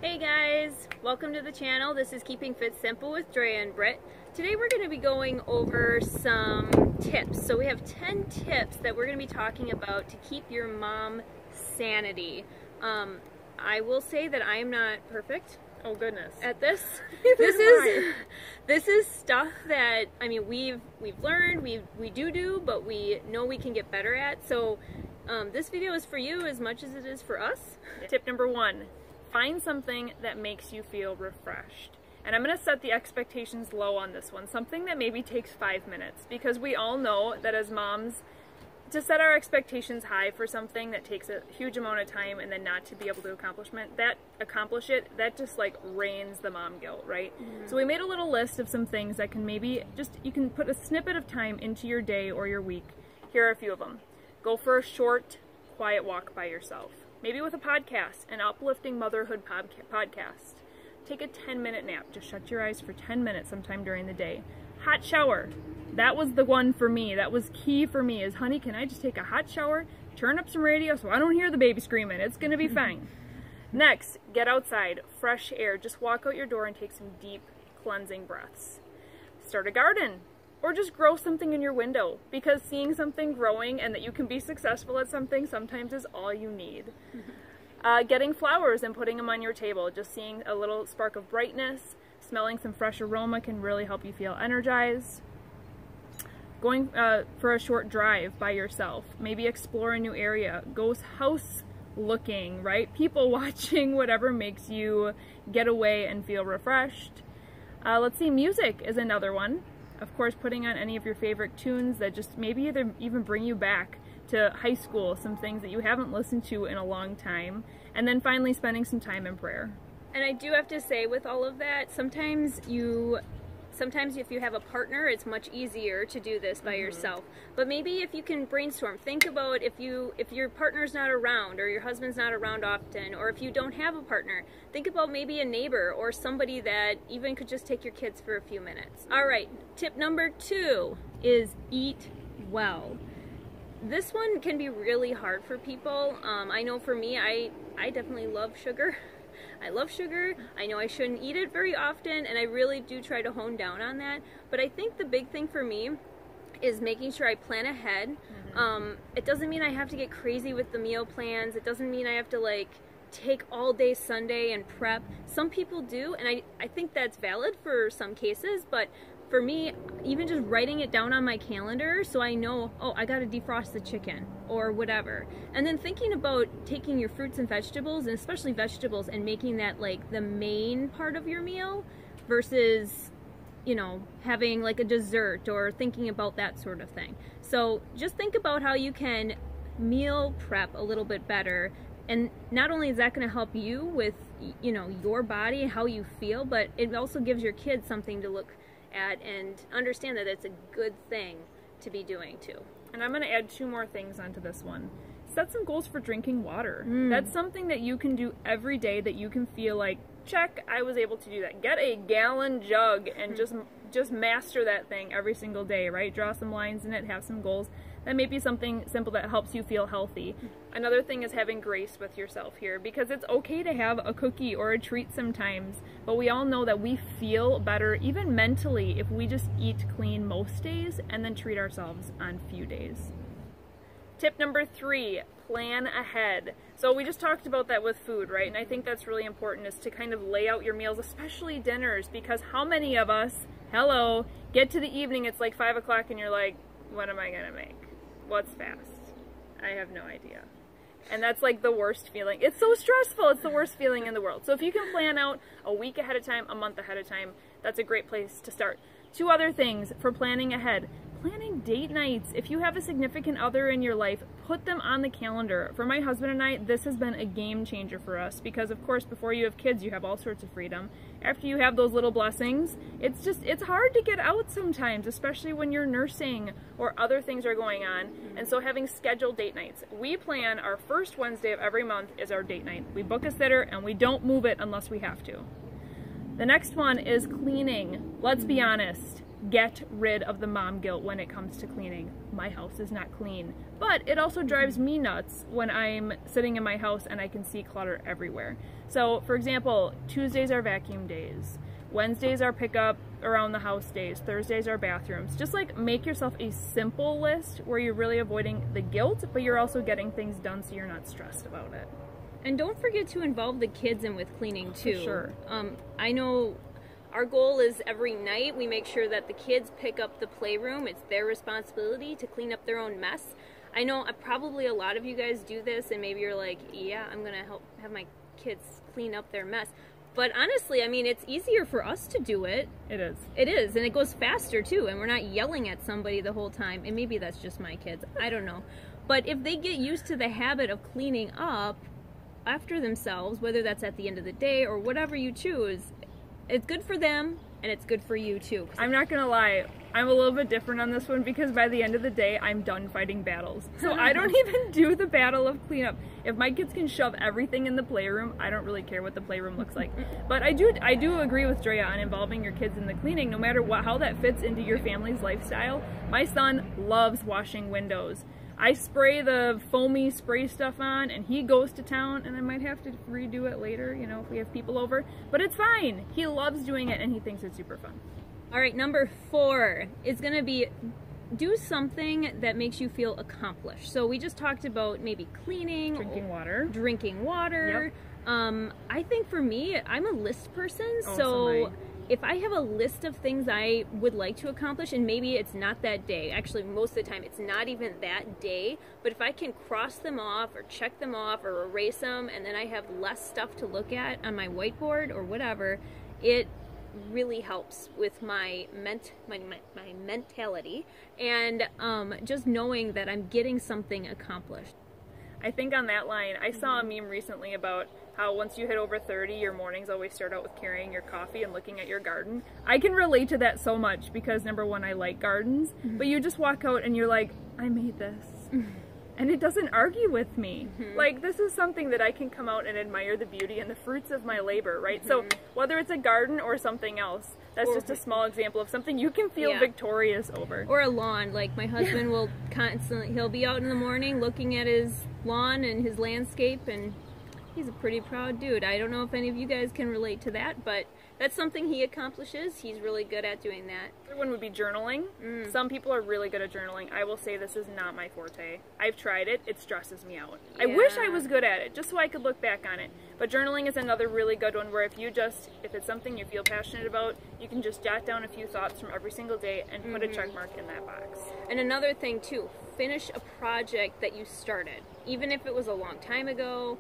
Hey guys, welcome to the channel. This is Keeping Fit Simple with Drea and Britt. Today we're going to be going over some tips. So we have 10 tips that we're going to be talking about to keep your mom sanity. I will say that I am not perfect. Oh goodness. At this. This is stuff that, I mean, we've learned, we do, but we know we can get better at. So this video is for you as much as it is for us. Tip number 1. Find something that makes you feel refreshed. And I'm going to set the expectations low on this one. Something that maybe takes 5 minutes. Because we all know that as moms, to set our expectations high for something that takes a huge amount of time and then not to be able to accomplish it, that just like rains the mom guilt, right? Mm-hmm. So we made a little list of some things that can maybe you can put a snippet of time into your day or your week. Here are a few of them. Go for a short, quiet walk by yourself. Maybe with a podcast, an uplifting motherhood podcast. Take a 10-minute nap. Just shut your eyes for 10 minutes sometime during the day. Hot shower. That was the one for me. That was key for me is, honey, can I just take a hot shower, turn up some radio so I don't hear the baby screaming. It's going to be fine. Next, get outside. Fresh air. Just walk out your door and take some deep cleansing breaths. Start a garden. Or just grow something in your window, because seeing something growing and that you can be successful at something sometimes is all you need. Getting flowers and putting them on your table, just seeing a little spark of brightness, smelling some fresh aroma can really help you feel energized. Going for a short drive by yourself, maybe explore a new area, go house looking, right? People watching, whatever makes you get away and feel refreshed. Let's see, music is another one. Of course, putting on any of your favorite tunes that just maybe even bring you back to high school, some things that you haven't listened to in a long time, and then finally spending some time in prayer. And I do have to say with all of that, sometimes if you have a partner, it's much easier to do this by yourself. But maybe if you can brainstorm, think about if your partner's not around or your husband's not around often, or if you don't have a partner, think about maybe a neighbor or somebody that even could just take your kids for a few minutes. All right, tip number 2 is eat well. This one can be really hard for people. I know for me, I definitely love sugar. I love sugar. I know I shouldn't eat it very often, and I really do try to hone down on that. But I think the big thing for me is making sure I plan ahead. It doesn't mean I have to get crazy with the meal plans. It doesn't mean I have to like take all day Sunday and prep. Some people do, and I think that's valid for some cases, but for me, even just writing it down on my calendar so I know, oh, I gotta defrost the chicken or whatever. And then thinking about taking your fruits and vegetables, and especially vegetables, and making that like the main part of your meal versus, you know, having like a dessert or thinking about that sort of thing. So just think about how you can meal prep a little bit better. And not only is that gonna help you with, you know, your body, how you feel, but it also gives your kids something to look at and understand that it's a good thing to be doing too. And I'm going to add 2 more things onto this one. Set some goals for drinking water. That's something that you can do every day that you can feel like, check, I was able to do that. Get a gallon jug and just master that thing every single day, right? Draw some lines in it, have some goals. That may be something simple that helps you feel healthy. Another thing is having grace with yourself here, because it's okay to have a cookie or a treat sometimes, but we all know that we feel better, even mentally, if we just eat clean most days and then treat ourselves on few days. Tip number 3, plan ahead. So we just talked about that with food, right? And I think that's really important, is to kind of lay out your meals, especially dinners, because how many of us, get to the evening, it's like 5 o'clock and you're like, what am I gonna make? What's fast? I have no idea. And that's like the worst feeling. It's so stressful. It's the worst feeling in the world. So if you can plan out a week ahead of time, a month ahead of time, that's a great place to start. 2 other things for planning ahead. Planning date nights. If you have a significant other in your life, put them on the calendar. For my husband and I, this has been a game changer for us, because of course before you have kids you have all sorts of freedom. After you have those little blessings, it's hard to get out sometimes, especially when you're nursing or other things are going on. And so having scheduled date nights. We plan our first Wednesday of every month is our date night. We book a sitter and we don't move it unless we have to. The next one is cleaning. Let's be honest. get rid of the mom guilt when it comes to cleaning. My house is not clean. But it also drives me nuts when I'm sitting in my house and I can see clutter everywhere. So, for example, Tuesdays are vacuum days. Wednesdays are pickup around the house days. Thursdays are bathrooms. Just like make yourself a simple list where you're really avoiding the guilt, but you're also getting things done so you're not stressed about it. And don't forget to involve the kids in with cleaning too. For sure. I know our goal is every night we make sure that the kids pick up the playroom. It's their responsibility to clean up their own mess. I know probably a lot of you guys do this and maybe you're like, yeah, I'm going to help have my kids clean up their mess. But honestly, I mean, it's easier for us to do it. It is. It is, and it goes faster too, and we're not yelling at somebody the whole time. And maybe that's just my kids. I don't know. But if they get used to the habit of cleaning up after themselves, whether that's at the end of the day or whatever you choose, it's good for them and it's good for you too. I'm not gonna lie, I'm a little bit different on this one because by the end of the day, I'm done fighting battles. So I don't even do the battle of cleanup. If my kids can shove everything in the playroom, I don't really care what the playroom looks like. But I do agree with Drea on involving your kids in the cleaning, no matter how that fits into your family's lifestyle. My son loves washing windows. I spray the foamy spray stuff on and he goes to town, and I might have to redo it later, you know, if we have people over. But it's fine. He loves doing it and he thinks it's super fun. All right, number 4 is going to be do something that makes you feel accomplished. So we just talked about maybe cleaning, drinking water. Yep. I think for me, I'm a list person, so if I have a list of things I would like to accomplish, and maybe it's not that day, actually most of the time it's not even that day, but if I can cross them off or check them off or erase them, and then I have less stuff to look at on my whiteboard or whatever, it really helps with my mentality and just knowing that I'm getting something accomplished. I think on that line, I saw a meme recently about how once you hit over 30, your mornings always start out with carrying your coffee and looking at your garden. I can relate to that so much because number one, I like gardens, but you just walk out and you're like, I made this. And it doesn't argue with me. Like, this is something that I can come out and admire the beauty and the fruits of my labor, right? So whether it's a garden or something else, that's just a small example of something you can feel victorious over. Or a lawn. Like, my husband will constantly, he'll be out in the morning looking at his lawn and his landscape, and he's a pretty proud dude. I don't know if any of you guys can relate to that, but that's something he accomplishes. He's really good at doing that. Another one would be journaling. Some people are really good at journaling. I will say this is not my forte. I've tried it. It stresses me out. I wish I was good at it, just so I could look back on it. But journaling is another really good one where if it's something you feel passionate about, you can just jot down a few thoughts from every single day and put a check mark in that box. And another thing too, finish a project that you started. Even if it was a long time ago,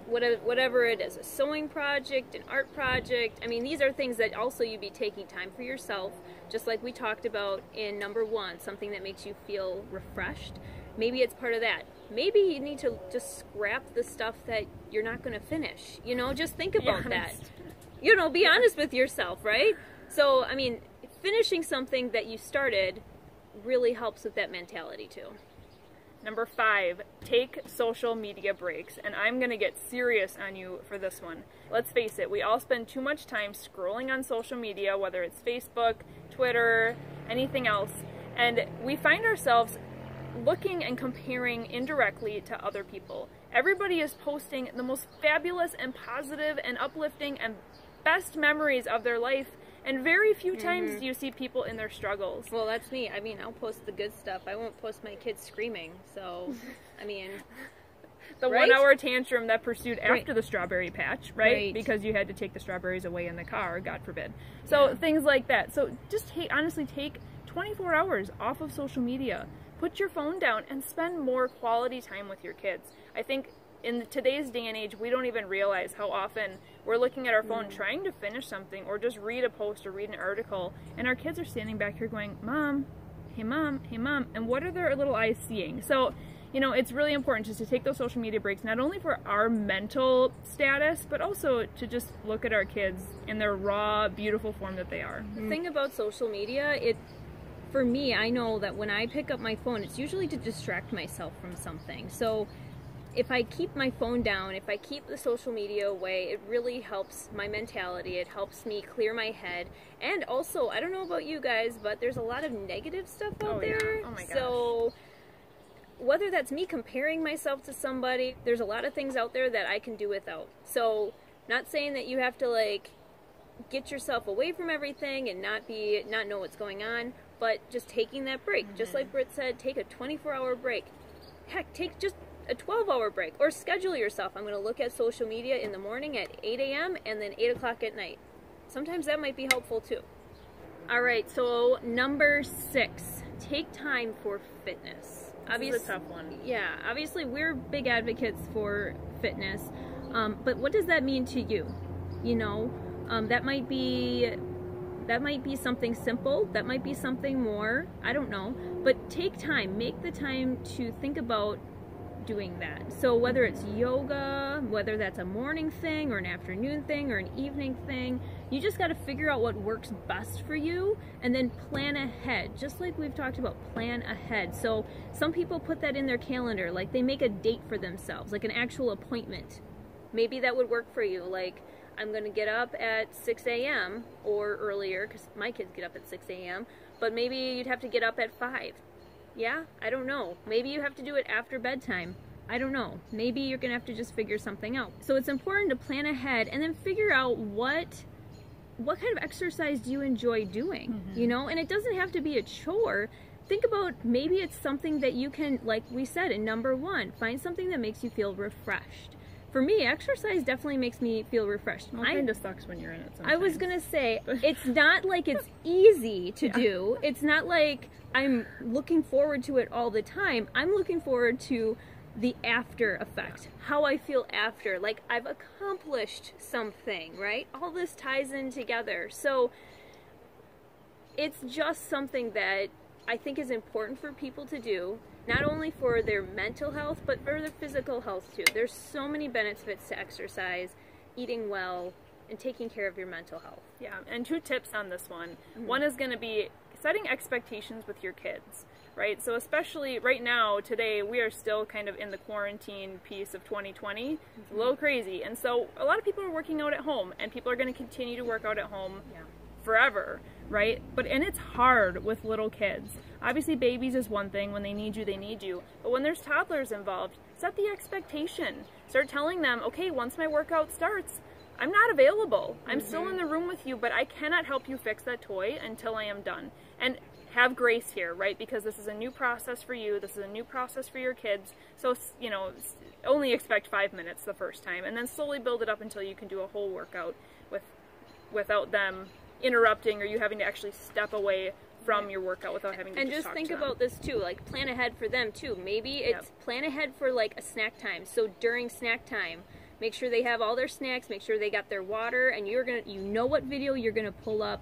whatever it is, a sewing project, an art project. I mean, these are things that also you'd be taking time for yourself, just like we talked about in number 1, something that makes you feel refreshed. Maybe it's part of that. Maybe you need to just scrap the stuff that you're not going to finish. You know, just think about that. You know, be honest with yourself, right? So, I mean, finishing something that you started really helps with that mentality too. Number 5, take social media breaks. And I'm going to get serious on you for this one. Let's face it, we all spend too much time scrolling on social media, whether it's Facebook, Twitter, anything else. And we find ourselves looking and comparing indirectly to other people. Everybody is posting the most fabulous and positive and uplifting and best memories of their life. And very few times do you see people in their struggles. Well, that's me. I mean, I'll post the good stuff. I won't post my kids screaming. So, I mean... The 1-hour tantrum that pursued after the strawberry patch, right? Because you had to take the strawberries away in the car, God forbid. So things like that. So just honestly take 24 hours off of social media. Put your phone down and spend more quality time with your kids. I think in today's day and age, we don't even realize how often we're looking at our phone trying to finish something or just read a post or read an article, and our kids are standing back here going, Mom, hey Mom, hey Mom, and what are their little eyes seeing? So, you know, it's really important just to take those social media breaks, not only for our mental status, but also to just look at our kids in their raw, beautiful form that they are. The thing about social media, for me, I know that when I pick up my phone, it's usually to distract myself from something. So if I keep my phone down, if I keep the social media away, it really helps my mentality. It helps me clear my head. And also, I don't know about you guys, but there's a lot of negative stuff out there. Oh my gosh. So whether that's me comparing myself to somebody, there's a lot of things out there that I can do without. So not saying that you have to like get yourself away from everything and not know what's going on, but just taking that break. Just like Britt said, take a 24-hour break. Heck, take just a 12-hour break, or schedule yourself. I'm going to look at social media in the morning at 8 a.m. and then 8 o'clock at night. Sometimes that might be helpful too. All right, so number 6, take time for fitness. This is a tough one. Yeah, obviously we're big advocates for fitness, but what does that mean to you? You know, that might be something simple, that might be something more, I don't know, but take time, make the time to think about doing that. So whether it's yoga, whether that's a morning thing or an afternoon thing or an evening thing, you just got to figure out what works best for you and then plan ahead, just like we've talked about, plan ahead. So some people put that in their calendar, like they make a date for themselves, like an actual appointment. Maybe that would work for you, like I'm going to get up at 6 a.m. or earlier, because my kids get up at 6 a.m., but maybe you'd have to get up at 5. Yeah, I don't know. Maybe you have to do it after bedtime. I don't know. Maybe you're going to have to just figure something out. So it's important to plan ahead and then figure out what kind of exercise do you enjoy doing, you know? And it doesn't have to be a chore. Think about maybe it's something that you can, like we said in number 1, find something that makes you feel refreshed. For me, exercise definitely makes me feel refreshed. Well, it kind of sucks when you're in it sometimes. I was going to say, it's not like it's easy to do. It's not like I'm looking forward to it all the time. I'm looking forward to the after effect, how I feel after. Like, I've accomplished something, right? All this ties in together. So it's just something that I think is important for people to do. Not only for their mental health, but for their physical health too. There's so many benefits to exercise, eating well, and taking care of your mental health. Yeah, and 2 tips on this one. One is going to be setting expectations with your kids, right? So especially right now, today, we are still kind of in the quarantine piece of 2020. It's a little crazy. And so a lot of people are working out at home, and people are going to continue to work out at home forever, right? And it's hard with little kids. Obviously, babies is one thing. When they need you, they need you. But when there's toddlers involved, set the expectation. Start telling them, okay, once my workout starts, I'm not available. I'm still in the room with you, but I cannot help you fix that toy until I am done. And have grace here, right? Because this is a new process for you. This is a new process for your kids. So, you know, only expect 5 minutes the first time, and then slowly build it up until you can do a whole workout without them interrupting or you having to actually step away from your workout without having to and just think about this too, like plan ahead for them too. Maybe it's plan ahead for like a snack time. So during snack time, make sure they have all their snacks, make sure they got their water, and you know what video you're gonna pull up.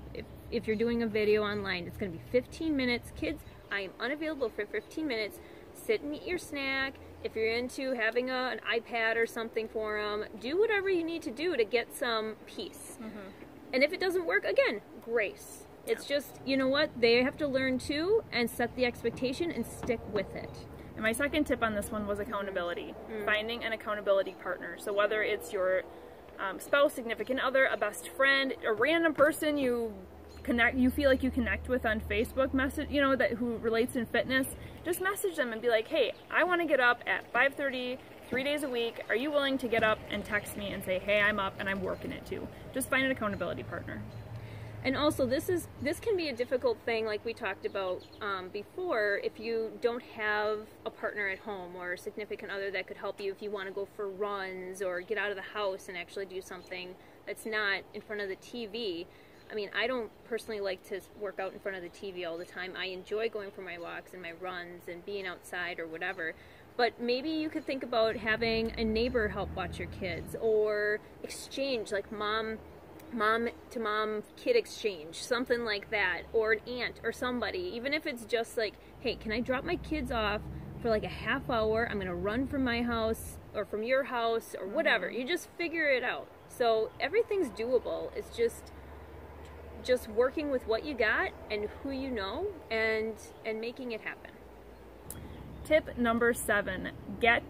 If you're doing a video online, it's gonna be 15 minutes. Kids, I am unavailable for 15 minutes. Sit and eat your snack. If you're into having an iPad or something for them, do whatever you need to do to get some peace. And if it doesn't work, again, grace. It's just, you know what, they have to learn too and set the expectation and stick with it. And my second tip on this one was accountability. Finding an accountability partner. So whether it's your spouse, significant other, a best friend, a random person you feel like you connect with on Facebook, message, you know, who relates in fitness, just message them and be like, hey, I want to get up at 5:30, 3 days a week. Are you willing to get up and text me and say, hey, I'm up and I'm working it too? Just find an accountability partner. And also, this can be a difficult thing, like we talked about before, if you don't have a partner at home or a significant other that could help you if you want to go for runs or get out of the house and actually do something that's not in front of the TV. I mean, I don't personally like to work out in front of the TV all the time. I enjoy going for my walks and my runs and being outside or whatever. But maybe you could think about having a neighbor help watch your kids, or exchange, like mom to mom kid exchange, something like that, or an aunt or somebody. Even if it's just like, hey, can I drop my kids off for like a half hour? I'm gonna run from my house or from your house or whatever. You just figure it out. So everything's doable. It's just working with what you got and who you know and making it happen. Tip number 7, get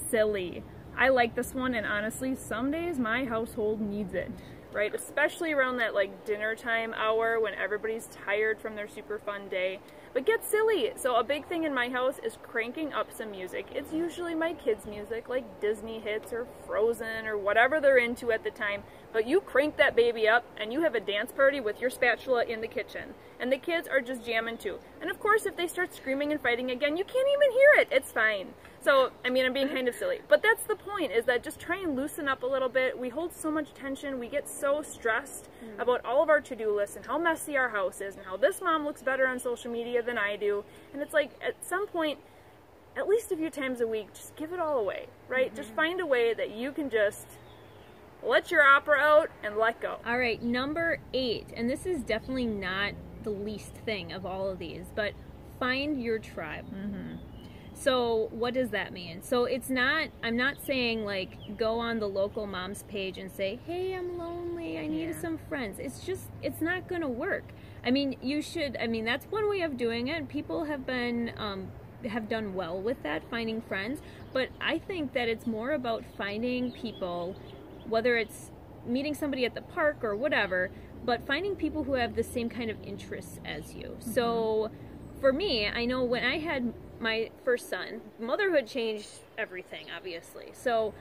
silly. I like this one, and honestly, some days my household needs it, right? Especially around that like dinner time hour when everybody's tired from their super fun day. But get silly. So a big thing in my house is cranking up some music. It's usually my kids' music, like Disney hits or Frozen or whatever they're into at the time. But you crank that baby up and you have a dance party with your spatula in the kitchen. And the kids are just jamming too. And of course, if they start screaming and fighting again, you can't even hear it. It's fine. So, I mean, I'm being kind of silly. But that's the point, is that just try and loosen up a little bit. We hold so much tension. We get so stressed about all of our to-do lists and how messy our house is and how this mom looks better on social media than I do. And it's like, at some point, at least a few times a week, just give it all away, right? Just find a way that you can just let your opera out and let go. All right, number 8, and this is definitely not the least thing of all of these, but find your tribe. So what does that mean? So it's not, I'm not saying like go on the local mom's page and say, hey, I'm lonely, I need some friends. It's just, it's not gonna work. I mean, you should, I mean, that's one way of doing it. People have been, have done well with that, finding friends. But I think that it's more about finding people, whether it's meeting somebody at the park or whatever, but finding people who have the same kind of interests as you. So for me, I know when I had my first son, motherhood changed everything, obviously. So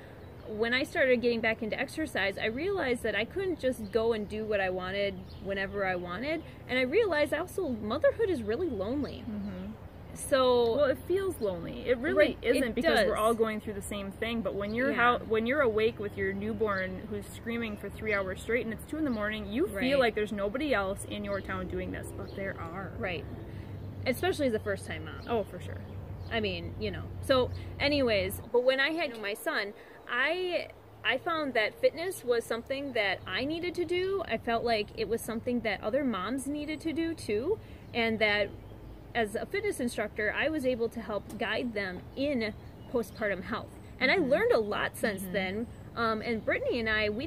when I started getting back into exercise, I realized that I couldn't just go and do what I wanted whenever I wanted. And I realized also motherhood is really lonely. So, well, it feels lonely. It really isn't, because we're all going through the same thing. But when you're when you're awake with your newborn who's screaming for 3 hours straight and it's 2 in the morning, you feel like there's nobody else in your town doing this, but there are. Right. Especially as a first-time mom. Oh, for sure. I mean, you know. So, anyways, but when I had my son, I found that fitness was something that I needed to do. I felt like it was something that other moms needed to do too, and that as a fitness instructor, I was able to help guide them in postpartum health. And I learned a lot since then. And Brittany and I, we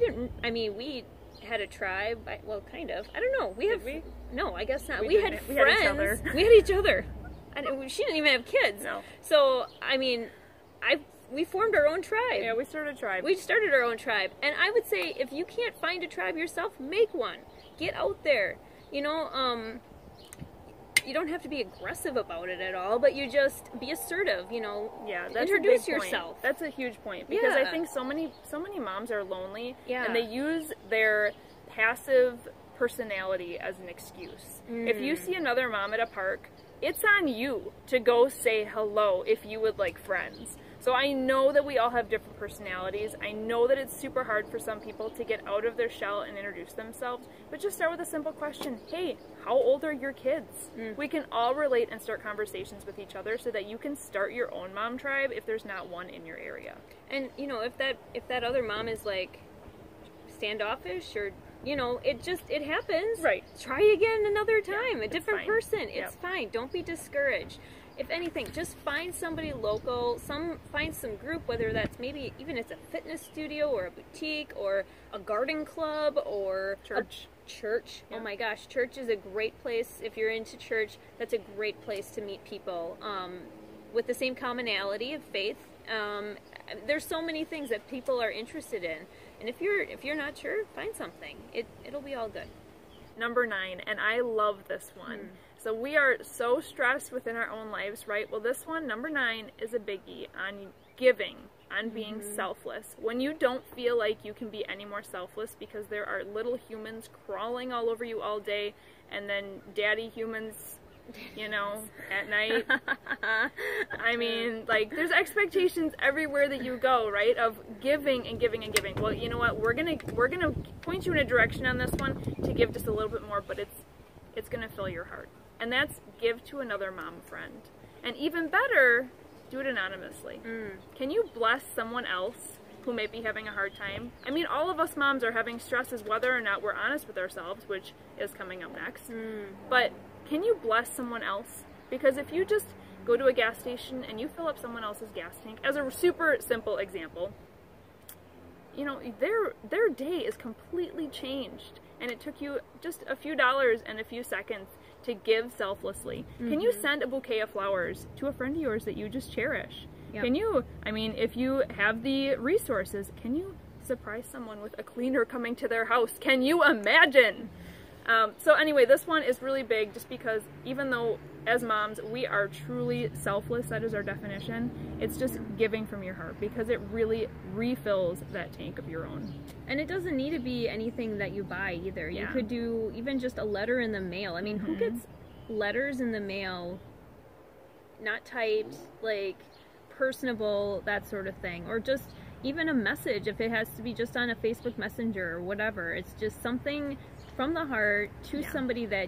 had a tribe. Well, kind of. I don't know. No, I guess not. We had friends. We had each other. And she didn't even have kids. No. So, I mean, we formed our own tribe. Yeah, we started a tribe. We started our own tribe. And I would say, if you can't find a tribe yourself, make one. Get out there. You know, you don't have to be aggressive about it at all, but you just be assertive, you know. Yeah, that's introduce a big yourself. Point. That's a huge point, because I think so many moms are lonely, and they use their passive personality as an excuse. If you see another mom at a park, it's on you to go say hello if you would like friends. So I know that we all have different personalities. I know that it's super hard for some people to get out of their shell and introduce themselves, but just start with a simple question. Hey, how old are your kids? We can all relate and start conversations with each other so that you can start your own mom tribe if there's not one in your area. And, you know, if that other mom is like standoffish, or, you know, it happens. Right. Try again another time, a different person. It's fine. Don't be discouraged. If anything, just find somebody local, find some group, whether that's maybe even it's a fitness studio or a boutique or a garden club or church. Church. Yeah. Oh my gosh, church is a great place. If you're into church, that's a great place to meet people with the same commonality of faith. There's so many things that people are interested in, and if you're not sure, find something. It'll be all good. Number 9, and I love this one. So we are so stressed within our own lives, right? Well, this one, number 9, is a biggie on giving, on being selfless. When you don't feel like you can be any more selfless because there are little humans crawling all over you all day, and then daddy humans, you know, at night. I mean, like, there's expectations everywhere that you go, right? Of giving and giving and giving. Well, you know what? We're gonna point you in a direction on this one to give just a little bit more, but it's gonna fill your heart. And that's give to another mom friend. And even better, do it anonymously. Can you bless someone else who may be having a hard time? I mean, all of us moms are having stresses whether or not we're honest with ourselves, which is coming up next. But can you bless someone else? Because if you just go to a gas station and you fill up someone else's gas tank, as a super simple example, you know, their day is completely changed. And it took you just a few dollars and a few seconds to give selflessly? Can you send a bouquet of flowers to a friend of yours that you just cherish? Yep. Can you, I mean, if you have the resources, can you surprise someone with a cleaner coming to their house? Can you imagine? So anyway, this one is really big just because even though as moms we are truly selfless, that is our definition, it's just giving from your heart because it really refills that tank of your own. And it doesn't need to be anything that you buy either. Yeah. You could do even just a letter in the mail. I mean, who gets letters in the mail, not typed, like personable, that sort of thing, or just even a message if it has to be just on a Facebook Messenger or whatever. It's just something from the heart to somebody that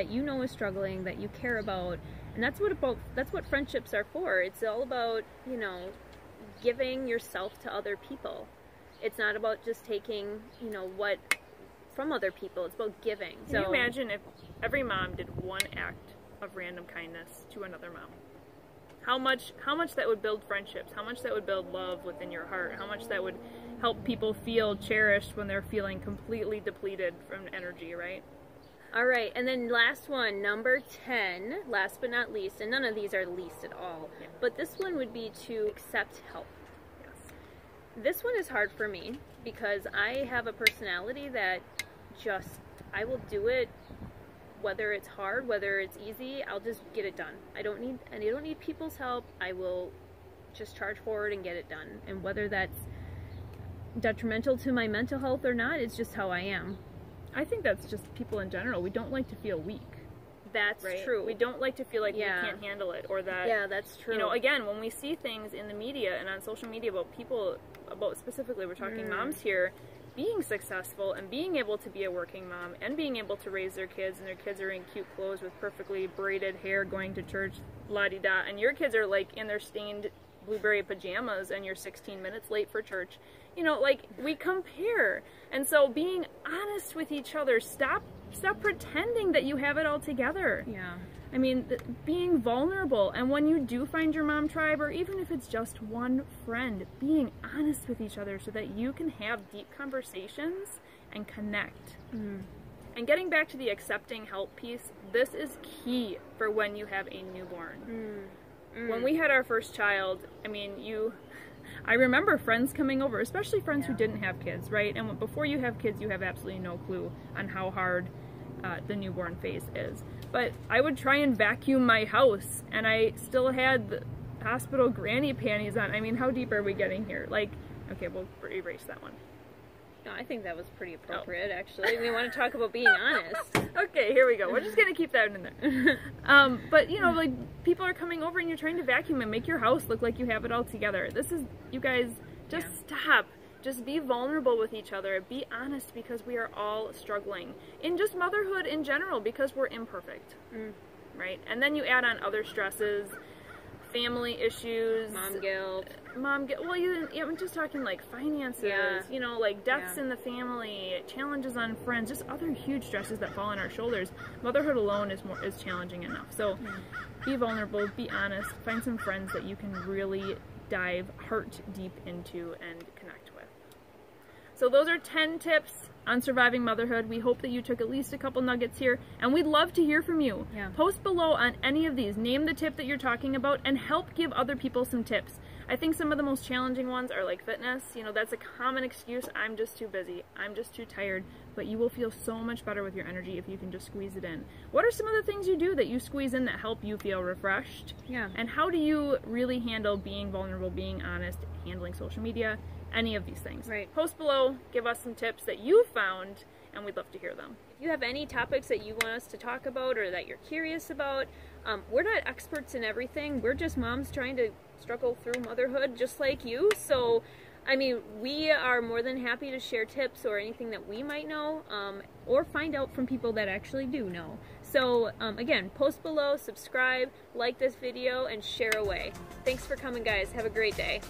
you know is struggling, that you care about. And that's what friendships are for. It's all about, you know, giving yourself to other people. It's not about just taking, you know, what from other people. It's about giving. Can you imagine if every mom did one act of random kindness to another mom? How much that would build friendships, how much that would build love within your heart, how much that would help people feel cherished when they're feeling completely depleted from energy, right? All right, and then last one, number 10, last but not least, and none of these are least at all, but this one would be to accept help. Yes. This one is hard for me because I have a personality that I will do it. Whether it's hard, whether it's easy, I'll just get it done. I don't need people's help. I will just charge forward and get it done. And whether that's detrimental to my mental health or not, it's just how I am. I think that's just people in general. We don't like to feel weak. That's right? true. We don't like to feel like we can't handle it, or that. Yeah, that's true. You know, again, when we see things in the media and on social media about people, about specifically, we're talking moms here, being successful and being able to be a working mom and being able to raise their kids, and their kids are in cute clothes with perfectly braided hair going to church, la-di-da, and your kids are like in their stained blueberry pajamas and you're 16 minutes late for church. You know, like, we compare. And so being honest with each other, stop pretending that you have it all together. Yeah. I mean, being vulnerable, and when you do find your mom tribe, or even if it's just one friend, being honest with each other so that you can have deep conversations and connect. And getting back to the accepting help piece, this is key for when you have a newborn. When we had our first child, I mean, I remember friends coming over, especially friends who didn't have kids, right? And before you have kids, you have absolutely no clue on how hard the newborn phase is. But I would try and vacuum my house, and I still had the hospital granny panties on. I mean, how deep are we getting here? Like, okay, we'll erase that one. No, I think that was pretty appropriate, actually. We want to talk about being honest. Okay, here we go. We're just going to keep that in there. But, you know, like, people are coming over and you're trying to vacuum and make your house look like you have it all together. This is, you guys, just stop. Just be vulnerable with each other. Be honest, because we are all struggling. In just motherhood in general, because we're imperfect. Right? And then you add on other stresses, family issues. Mom guilt. Well, I'm just talking like finances, you know, like deaths in the family, challenges on friends, just other huge stresses that fall on our shoulders. Motherhood alone is challenging enough. So be vulnerable, be honest, find some friends that you can really dive heart deep into and connect with. So those are 10 tips on surviving motherhood. We hope that you took at least a couple nuggets here, and we'd love to hear from you. Post below on any of these. Name the tip that you're talking about and help give other people some tips. I think some of the most challenging ones are like fitness. You know, that's a common excuse. I'm just too busy. I'm just too tired. But you will feel so much better with your energy if you can just squeeze it in. What are some of the things you do that you squeeze in that help you feel refreshed? And how do you really handle being vulnerable, being honest, handling social media, any of these things? Post below, give us some tips that you found, and we'd love to hear them. If you have any topics that you want us to talk about or that you're curious about, we're not experts in everything. We're just moms trying to struggle through motherhood just like you. So, I mean, we are more than happy to share tips or anything that we might know, or find out from people that actually do know. So, again, post below, subscribe, like this video, and share away. Thanks for coming, guys. Have a great day.